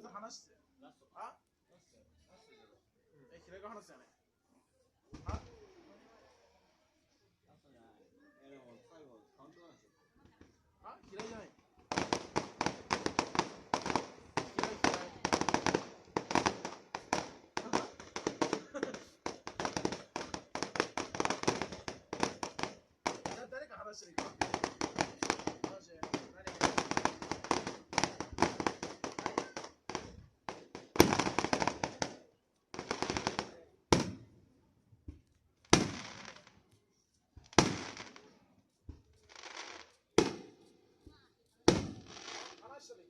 えず話して。あ？平井が話すよね。あ？でも最後カウントダウンしよう。あ？平井じゃない。誰か話してるか。マジ？話してる。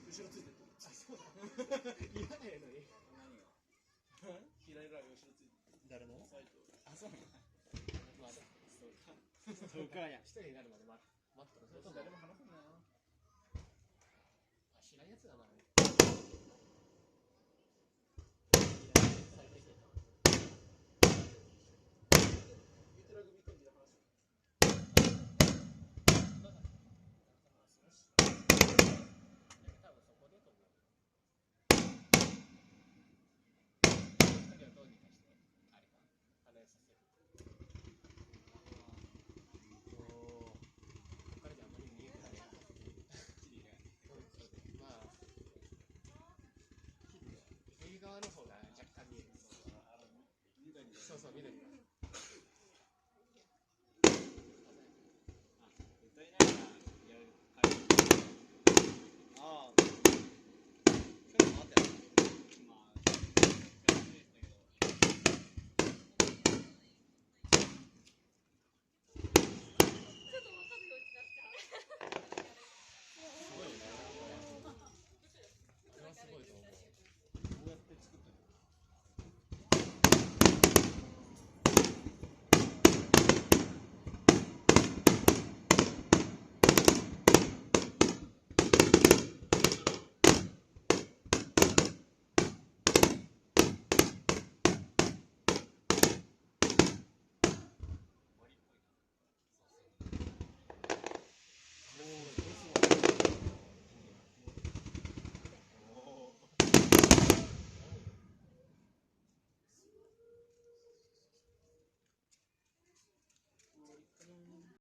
後ろついてる。あ、そうだ。言わねえのに。何が？平井らが後ろついてる。誰の？あ、そうなの。まあ、そうかや。一人になるまで待ったら。誰も話すんだよ。あ、知らんやつだな。